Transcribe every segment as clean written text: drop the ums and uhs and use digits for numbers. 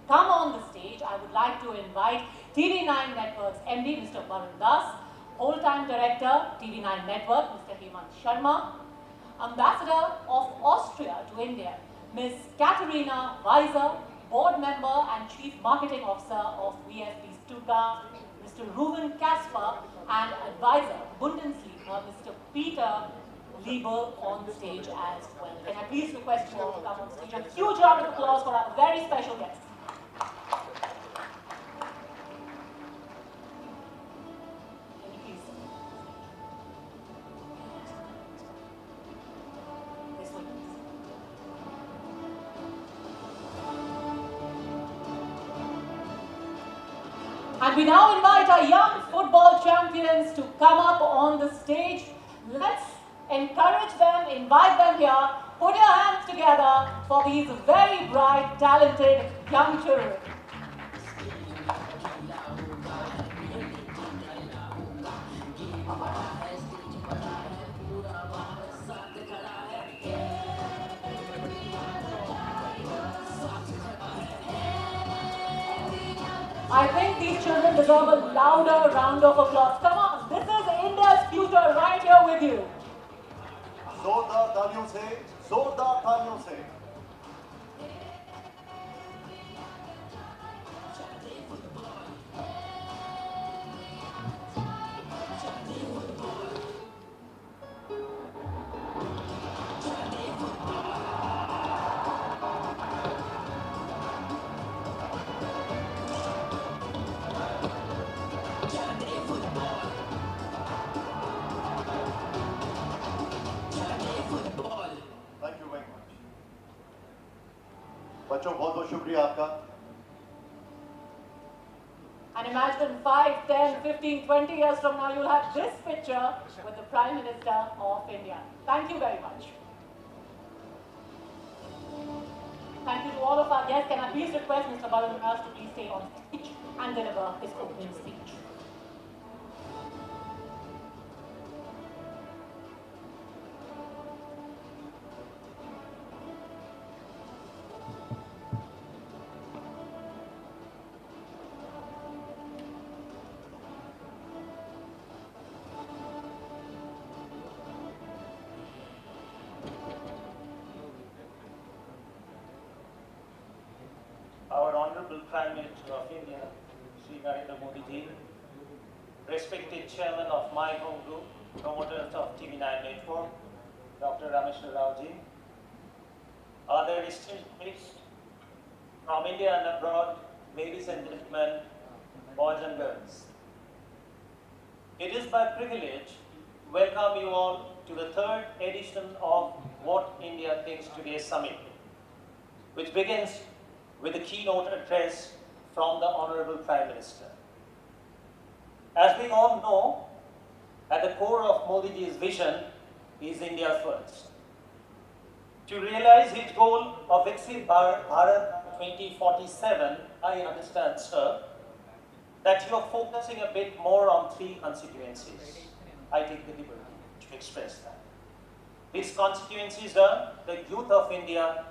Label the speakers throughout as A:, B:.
A: come on the stage, I would like to invite TV9 Network's MD, Mr. Varun Das, whole-time director, TV9 Network, Mr. Hemant Sharma, Ambassador of Austria to India, Ms. Katerina Weiser, Board Member and Chief Marketing Officer of VSB Stuttgart, Mr. Ruben Kasper, and Advisor, Bundesliga, Mr. Peter Lieber on stage as well. Can I please request you all to come on stage? A huge round of applause for our very special guest. And we now invite our young football champions to come up on the stage. Let's encourage them, invite them here. Put your hands together for these very bright, talented young children. I think these children deserve a louder round of applause. Come on, this is India's future right here with you.
B: जोरदार तालियों से, जोरदार तालियों से। बच्चों बहुत बहुत शुक्रिया आपका।
A: And imagine 5, 10, 15, 20 years from now, you'll have this picture with the Prime Minister of India. Thank you very much. Thank you to all of our guests. Can I please request Mr. Varun Das to please stay on stage and deliver his opening speech.
C: Our Honorable Prime Minister of India, Shri Narendra Modi ji, respected Chairman of my home group, promoters of TV9 Network, Dr. Rameshwar Rao ji, other distinguished guests from India and abroad, ladies and gentlemen, boys and girls. It is my privilege to welcome you all to the third edition of What India Thinks Today Summit, which begins with a keynote address from the Honorable Prime Minister. As we all know, at the core of Modi ji's vision is India first. To realize his goal of Viksit Bharat 2047, I understand, sir, that you are focusing a bit more on 3 constituencies. I take the liberty to express that. These constituencies are the youth of India,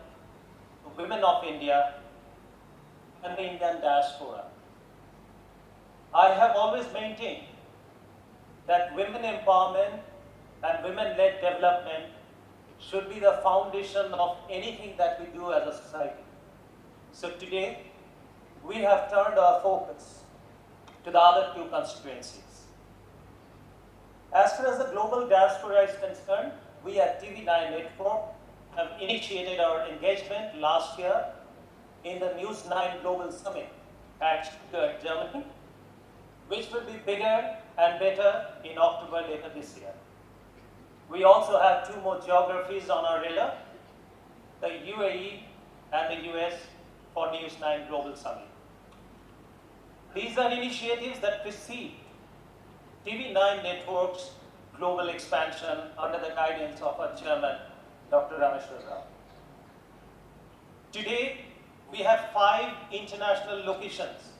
C: the women of India, and the Indian diaspora. I have always maintained that women empowerment and women-led development should be the foundation of anything that we do as a society. So today, we have turned our focus to the other 2 constituencies. As far as the global diaspora is concerned, we at TV9 Network have initiated our engagement last year in the News 9 Global Summit at Stuttgart, Germany, which will be bigger and better in October later this year. We also have 2 more geographies on our radar, the UAE and the US for News 9 Global Summit. These are initiatives that precede TV9 Network's global expansion under the guidance of our chairman, Dr. Rameshwar Rao. Today, we have 5 international locations: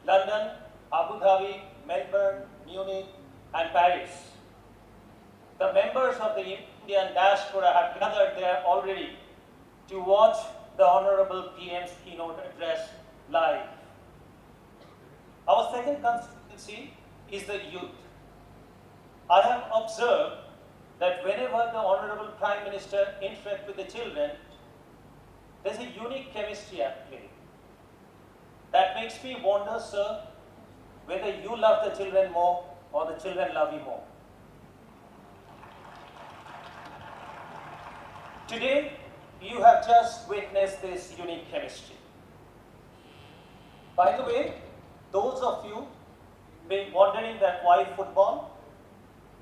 C: London, Abu Dhabi, Melbourne, Munich, and Paris. The members of the Indian diaspora have gathered there already to watch the Honorable PM's keynote address live. Our second constituency is the youth. I have observed that whenever the Honorable Prime Minister interacts with the children, there's a unique chemistry at play. That makes me wonder, sir, whether you love the children more or the children love you more. Today, you have just witnessed this unique chemistry. By the way, those of you been wondering that why football?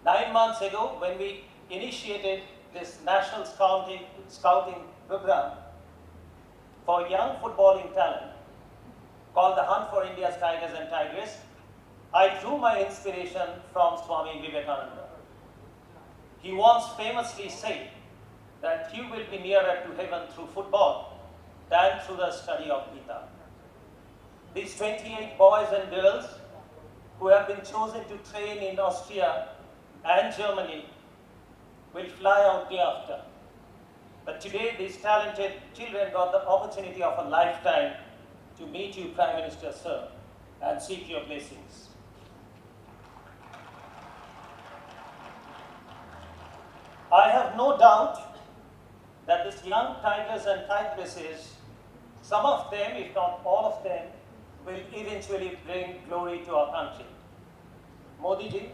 C: 9 months ago, when we initiated this national scouting program for young footballing talent called the Hunt for India's Tigers and Tigresses, I drew my inspiration from Swami Vivekananda. He once famously said that you will be nearer to heaven through football than through the study of Gita. These 28 boys and girls who have been chosen to train in Austria and Germany will fly out day after. But today, these talented children got the opportunity of a lifetime to meet you, Prime Minister, sir, and seek your blessings. I have no doubt that these young tigers and tigresses, some of them, if not all of them, will eventually bring glory to our country. Modi ji,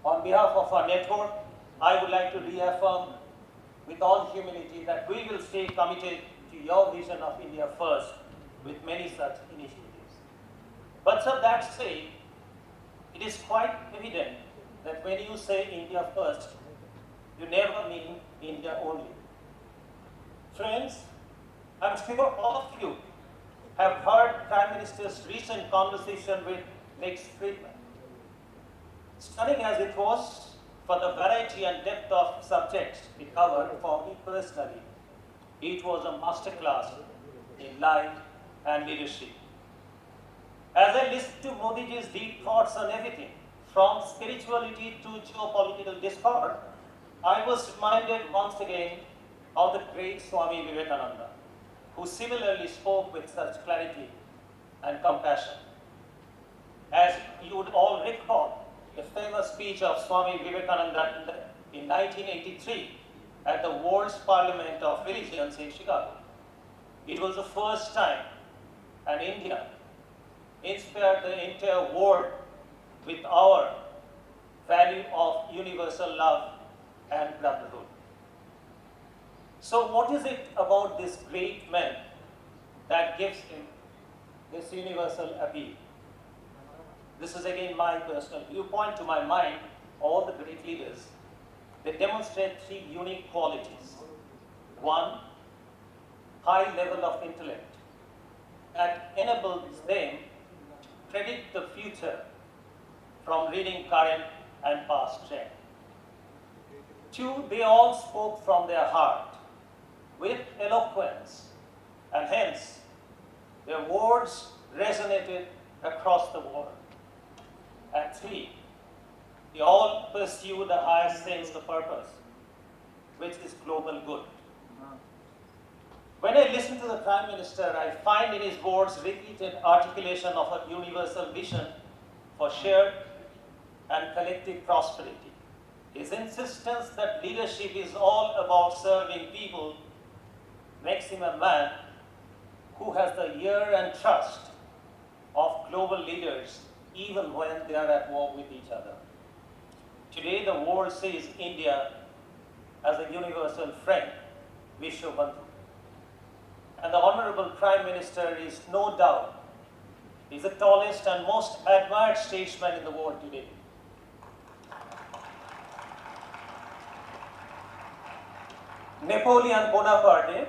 C: on behalf of our network, I would like to reaffirm with all humility that we will stay committed to your vision of India first with many such initiatives. But sir, that said, it is quite evident that when you say India first, you never mean India only. Friends, I'm sure all of you have heard Prime Minister's recent conversation with Lex Friedman. Stunning as it was for the variety and depth of subjects it covered, for me personally, it was a masterclass in life and leadership. As I listened to Modi ji's deep thoughts on everything, from spirituality to geopolitical discord, I was reminded once again of the great Swami Vivekananda, who similarly spoke with such clarity and compassion. As you would all recall, the famous speech of Swami Vivekananda in 1983 at the World's Parliament of Religions in Chicago. It was the first time an India inspired the entire world with our value of universal love and brotherhood. So what is it about this great man that gives him this universal appeal? This is again my personal viewpoint. To my mind, all the great leaders, they demonstrate three unique qualities. One, high level of intellect that enables them to predict the future from reading current and past trend. Two, they all spoke from their heart with eloquence, and hence their words resonated across the world. And three, they all pursue the highest sense of purpose, which is global good. When I listen to the Prime Minister, I find in his words repeated articulation of a universal vision for shared and collective prosperity. His insistence that leadership is all about serving people makes him a man who has the ear and trust of global leaders even when they are at war with each other. Today the world sees India as a universal friend, Vishwabandhu. And the Honorable Prime Minister is no doubt is the tallest and most admired statesman in the world today. Napoleon Bonaparte,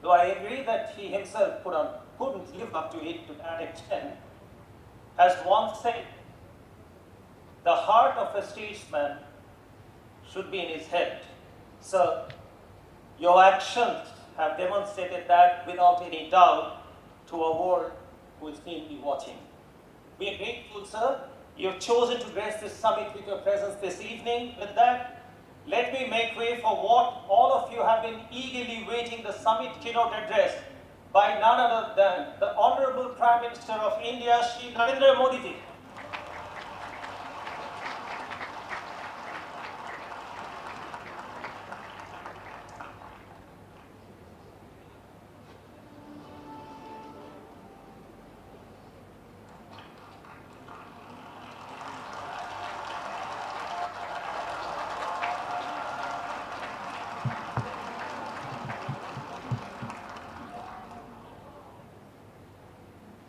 C: though I agree that he himself couldn't live up to it to that extent, has once said, the heart of a statesman should be in his head. Sir, your actions have demonstrated that without any doubt to a world who is keenly watching. We are grateful, sir. You have chosen to grace this summit with your presence this evening. With that, let me make way for what all of you have been eagerly waiting, the summit keynote address by none other than the Honorable Prime Minister of India, Shri Narendra Modi ji.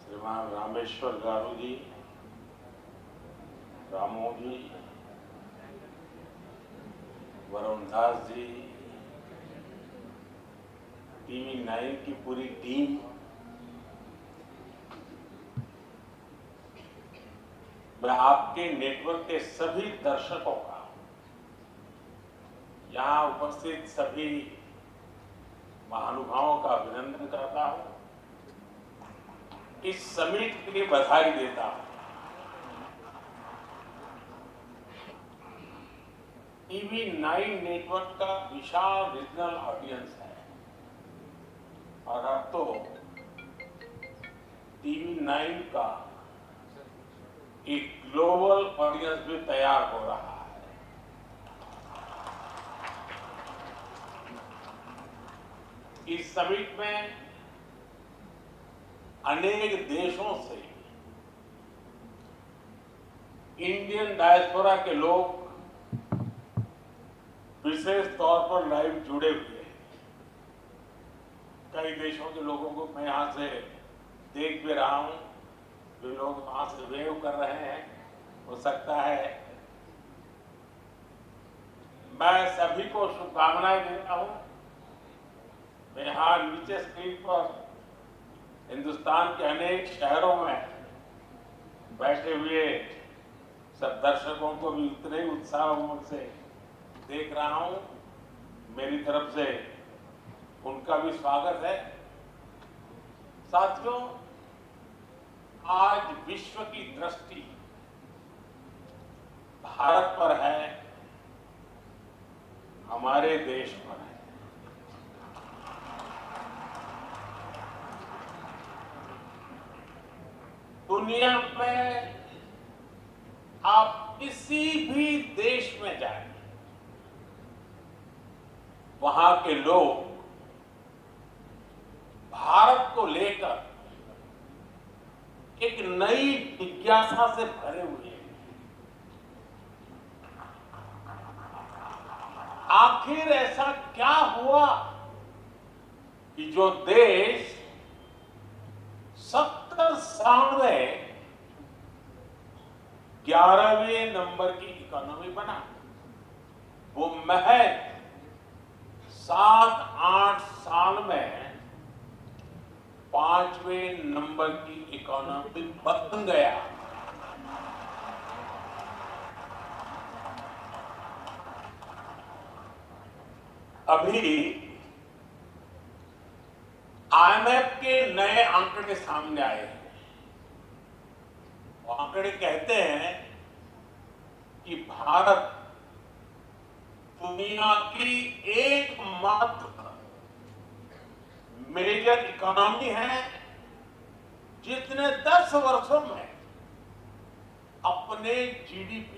D: श्रीमान रामेश्वर गारू जी, रामू जी, Varun Das ji, TV9 की पूरी team, मैं आपके network के सभी दर्शकों का, यहाँ उपस्थित सभी महानुभावों का अभिनंदन करता हूं। इस समिट के लिए बधाई देता हूं। TV9 नेटवर्क का विशाल रीजनल ऑडियंस है और अब तो TV9 का एक ग्लोबल ऑडियंस भी तैयार हो रहा है। इस समिट में अनेक देशों से इंडियन डायस्पोरा के लोग विशेष तौर पर लाइव जुड़े हुए हैं। कई देशों के लोगों को मैं यहां से देख भी रहा हूं, वे लोग वहां से वेव कर रहे हैं। हो सकता है मैं सभी को शुभकामनाएं देता हूं। मैं यहां नीचे स्क्रीन पर हिंदुस्तान के अनेक शहरों में बैठे हुए सब दर्शकों को भी उतने ही उत्साह उमंग से देख रहा हूं। मेरी तरफ से उनका भी स्वागत है। साथियों, आज विश्व की दृष्टि भारत पर है, हमारे देश पर है। दुनिया में आप किसी भी देश में जाएं, वहां के लोग भारत को लेकर एक नई जिज्ञासा से भरे हुए हैं। आखिर ऐसा क्या हुआ कि जो देश 70 साल में 11वें नंबर की इकोनॉमी बना, वो महज 7-8 साल में 5वें नंबर की इकोनॉमी बन गया। अभी IMF के नए आंकड़े सामने आए हैं। वो आंकड़े कहते हैं कि भारत दुनिया की एकमात्र मेजर इकोनॉमी है जितने 10 वर्षों में अपने GDP